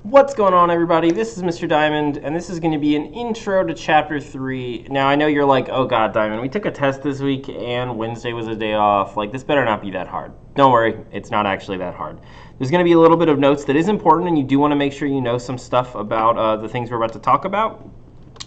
What's going on, everybody? This is Mr. Diamond, and this is going to be an intro to Chapter 3. Now, I know you're like, oh god, Diamond, we took a test this week, and Wednesday was a day off. Like, this better not be that hard. Don't worry, it's not actually that hard. There's going to be a little bit of notes that is important, and you do want to make sure you know some stuff about the things we're about to talk about.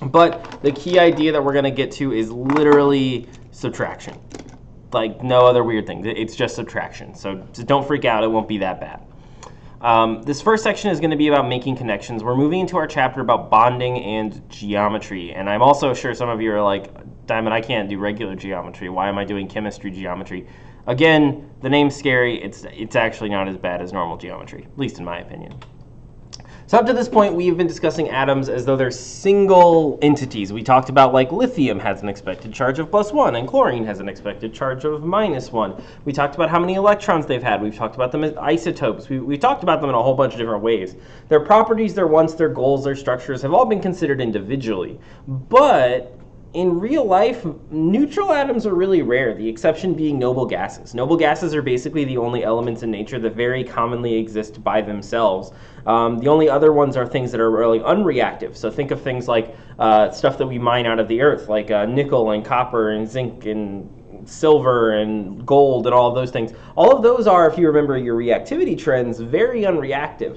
But the key idea that we're going to get to is literally subtraction. Like, no other weird thing. It's just subtraction. So don't freak out, it won't be that bad. This first section is going to be about making connections. We're moving into our chapter about bonding and geometry. And I'm also sure some of you are like, Diamond, I can't do regular geometry. Why am I doing chemistry geometry? Again, the name's scary. It's actually not as bad as normal geometry, at least in my opinion. So up to this point, we've been discussing atoms as though they're single entities. We talked about like lithium has an expected charge of +1 and chlorine has an expected charge of -1. We talked about how many electrons they've had. We've talked about them as isotopes. We talked about them in a whole bunch of different ways. Their properties, their wants, their goals, their structures have all been considered individually. But in real life, neutral atoms are really rare, the exception being noble gases. Noble gases are basically the only elements in nature that very commonly exist by themselves. The only other ones are things that are really unreactive. So think of things like stuff that we mine out of the earth, like nickel and copper and zinc and silver and gold and all of those things. All of those are, if you remember your reactivity trends, very unreactive.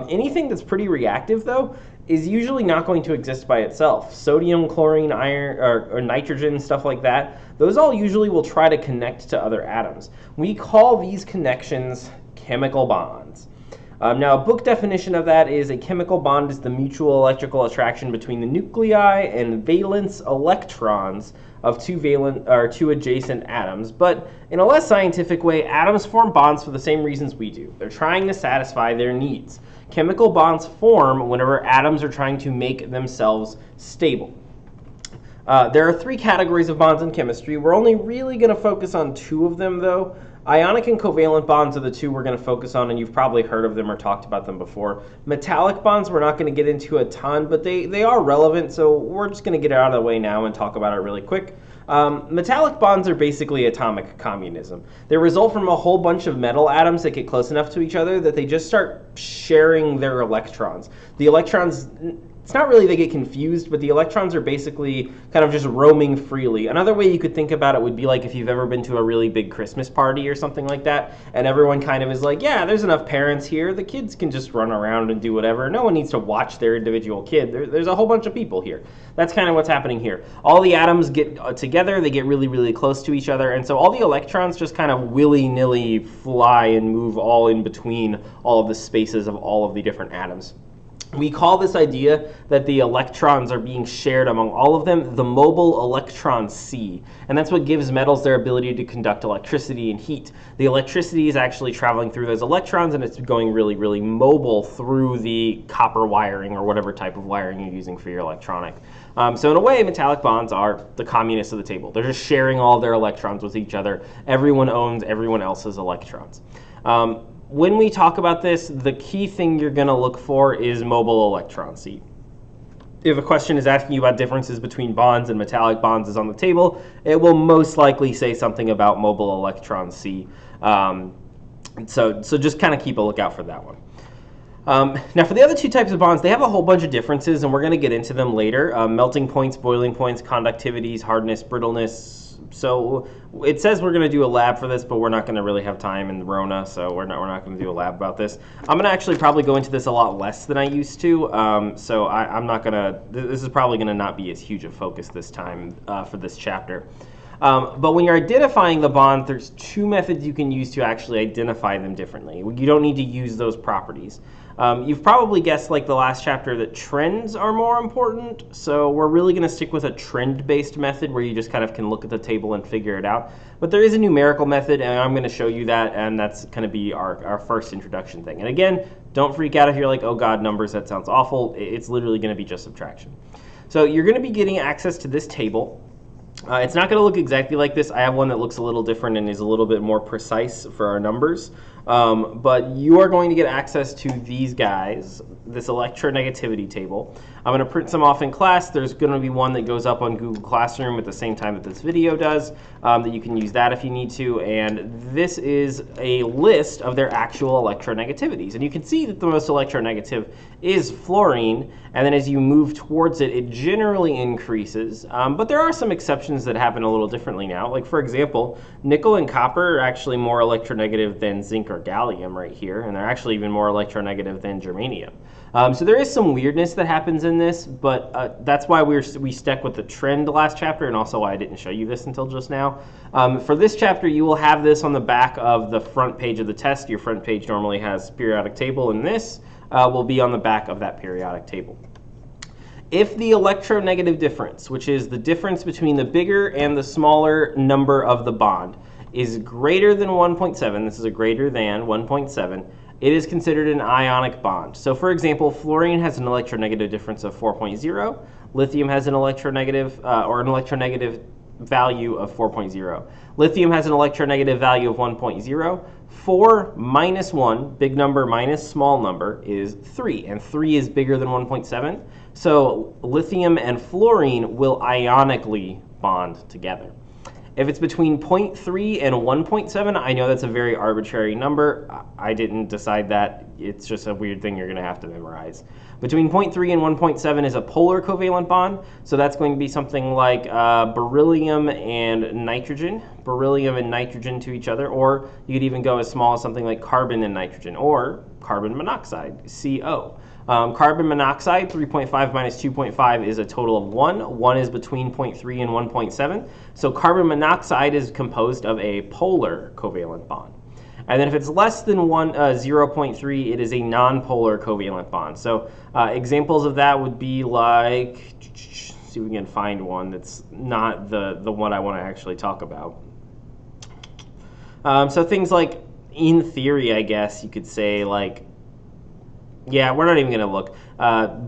Anything that's pretty reactive, though, is usually not going to exist by itself. Sodium, chlorine, iron, or nitrogen, stuff like that, those all usually will try to connect to other atoms. We call these connections chemical bonds. Now, a book definition of that is a chemical bond is the mutual electrical attraction between the nuclei and valence electrons of two adjacent atoms. But in a less scientific way, atoms form bonds for the same reasons we do. They're trying to satisfy their needs. Chemical bonds form whenever atoms are trying to make themselves stable. There are three categories of bonds in chemistry. We're only really going to focus on two of them, though. Ionic and covalent bonds are the two we're going to focus on, and you've probably heard of them or talked about them before. Metallic bonds we're not going to get into a ton, but they are relevant, so we're just going to get it out of the way now and talk about it really quick. Metallic bonds are basically atomic communism. They result from a whole bunch of metal atoms that get close enough to each other that they just start sharing their electrons. The electrons, it's not really they get confused, but the electrons are basically kind of just roaming freely. Another way you could think about it would be like if you've ever been to a really big Christmas party or something like that, and everyone kind of is like, yeah, there's enough parents here, the kids can just run around and do whatever. No one needs to watch their individual kid. There's a whole bunch of people here. That's kind of what's happening here. All the atoms get together, they get really, really close to each other, and so all the electrons just kind of willy-nilly fly and move all in between all of the spaces of all of the different atoms. We call this idea that the electrons are being shared among all of them the mobile electron sea. And that's what gives metals their ability to conduct electricity and heat. The electricity is actually traveling through those electrons, and it's going really, really mobile through the copper wiring or whatever type of wiring you're using for your electronic. So in a way, metallic bonds are the communists of the table. They're just sharing all their electrons with each other. Everyone owns everyone else's electrons. When we talk about this, the key thing you're going to look for is mobile electron sea. If a question is asking you about differences between bonds and metallic bonds is on the table, it will most likely say something about mobile electron sea. So just kind of keep a lookout for that one. Now, for the other two types of bonds, they have a whole bunch of differences, and we're going to get into them later. Melting points, boiling points, conductivities, hardness, brittleness. So it says we're going to do a lab for this, but we're not going to really have time in the Rona, so we're not going to do a lab about this. I'm going to actually probably go into this a lot less than I used to, so I'm not going to, this is probably going to not be as huge a focus this time for this chapter. But when you're identifying the bond, there's two methods you can use to actually identify them differently. You don't need to use those properties. You've probably guessed, like the last chapter, that trends are more important, so we're really going to stick with a trend-based method where you just kind of can look at the table and figure it out. But there is a numerical method, and I'm going to show you that, and that's going to be our first introduction thing. And again, don't freak out if you're like, oh god, numbers, that sounds awful. It's literally going to be just subtraction. So you're going to be getting access to this table. It's not going to look exactly like this. I have one that looks a little different and is a little bit more precise for our numbers. But you are going to get access to these guys, this electronegativity table. I'm going to print some off in class. There's going to be one that goes up on Google Classroom at the same time that this video does, that you can use that if you need to. And this is a list of their actual electronegativities. And you can see that the most electronegative is fluorine, and then as you move towards it, it generally increases. But there are some exceptions that happen a little differently now. Like, for example, nickel and copper are actually more electronegative than zinc or gallium right here, and they're actually even more electronegative than germanium. So there is some weirdness that happens in this, but that's why we stuck with the trend last chapter, and also why I didn't show you this until just now. For this chapter, you will have this on the back of the front page of the test. Your front page normally has periodic table, and this will be on the back of that periodic table. If the electronegative difference, which is the difference between the bigger and the smaller number of the bond, is greater than 1.7, this is a greater than 1.7, it is considered an ionic bond. So for example, fluorine has an electronegative difference of 4.0, lithium has an electronegative value of 4.0. Lithium has an electronegative value of 1.0. 4 minus 1, big number minus small number, is 3, and 3 is bigger than 1.7. So lithium and fluorine will ionically bond together. If it's between 0.3 and 1.7, I know that's a very arbitrary number. I didn't decide that. It's just a weird thing you're going to have to memorize. Between 0.3 and 1.7 is a polar covalent bond. So that's going to be something like beryllium and nitrogen to each other. Or you could even go as small as something like carbon and nitrogen, or carbon monoxide, CO. Carbon monoxide, 3.5 minus 2.5 is a total of 1. 1 is between 0.3 and 1.7. So carbon monoxide is composed of a polar covalent bond. And then if it's less than 0.3, it is a non-polar covalent bond. So examples of that would be like, see if we can find one that's not the one I want to actually talk about. So things like, in theory, I guess you could say, like, yeah, we're not even going to look.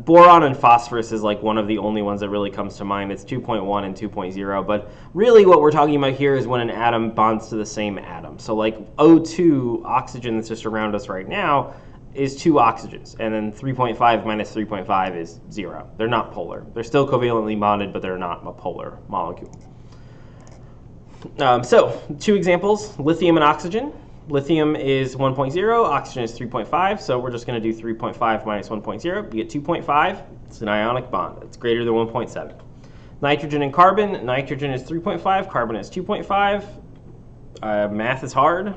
Boron and phosphorus is like one of the only ones that really comes to mind. It's 2.1 and 2.0, but really what we're talking about here is when an atom bonds to the same atom. So like O2, oxygen that's just around us right now, is 2 oxygens, and then 3.5 minus 3.5 is 0. They're not polar. They're still covalently bonded, but they're not a polar molecule. So 2 examples, lithium and oxygen. Lithium is 1.0, oxygen is 3.5, so we're just going to do 3.5 minus 1.0. You get 2.5. It's an ionic bond. It's greater than 1.7. Nitrogen and carbon. Nitrogen is 3.5, carbon is 2.5. Math is hard.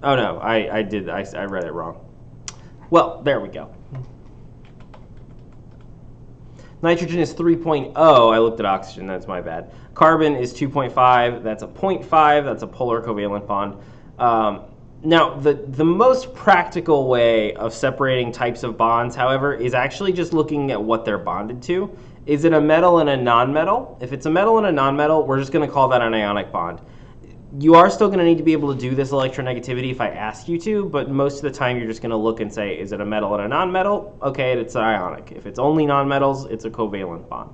Oh no, I read it wrong. Well, there we go. Nitrogen is 3.0. I looked at oxygen, that's my bad. Carbon is 2.5. That's a 0.5. That's a polar covalent bond. Now, the most practical way of separating types of bonds, however, is actually just looking at what they're bonded to. Is it a metal and a nonmetal? If it's a metal and a nonmetal, we're just going to call that an ionic bond. You are still going to need to be able to do this electronegativity if I ask you to, but most of the time you're just going to look and say, is it a metal and a nonmetal? Okay, it's ionic. If it's only nonmetals, it's a covalent bond.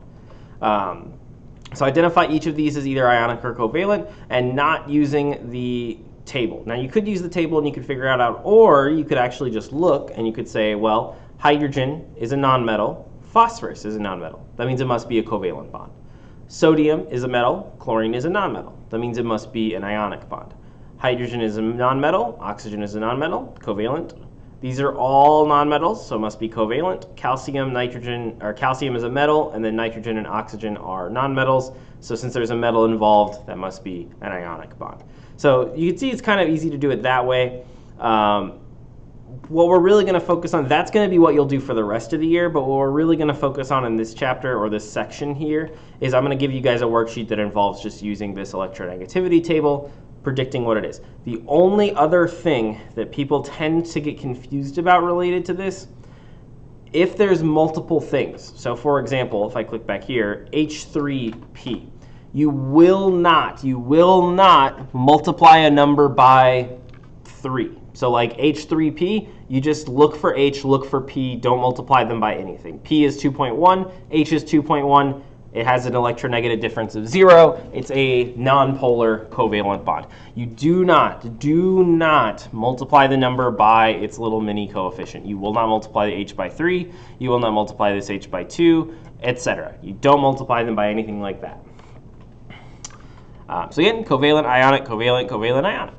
So identify each of these as either ionic or covalent, and not using the table. Now you could use the table and you could figure it out, or you could actually just look and you could say, well, hydrogen is a nonmetal, phosphorus is a nonmetal. That means it must be a covalent bond. Sodium is a metal, chlorine is a nonmetal. That means it must be an ionic bond. Hydrogen is a nonmetal, oxygen is a nonmetal, covalent. These are all nonmetals, so it must be covalent. Calcium, nitrogen, or calcium is a metal, and then nitrogen and oxygen are nonmetals. So since there's a metal involved, that must be an ionic bond. So you can see it's kind of easy to do it that way. What we're really going to focus on, that's going to be what you'll do for the rest of the year, but what we're really going to focus on in this chapter, or this section here, is I'm going to give you guys a worksheet that involves just using this electronegativity table, predicting what it is. The only other thing that people tend to get confused about related to this, if there's multiple things, so for example, if I click back here, H3P, you will not multiply a number by 3. So like H3P, you just look for H, look for P, don't multiply them by anything. P is 2.1, H is 2.1, It has an electronegative difference of 0. It's a nonpolar covalent bond. You do not multiply the number by its little mini coefficient. You will not multiply the H by 3. You will not multiply this H by 2, etc. You don't multiply them by anything like that. So again, covalent, ionic, covalent, covalent, ionic.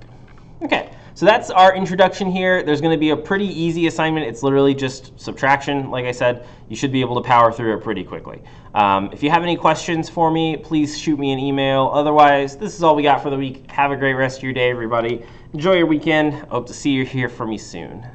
Okay, so that's our introduction here. There's going to be a pretty easy assignment. It's literally just subtraction. Like I said, you should be able to power through it pretty quickly. If you have any questions for me, please shoot me an email. Otherwise, this is all we got for the week. Have a great rest of your day, everybody. Enjoy your weekend. I hope to see you here from me soon.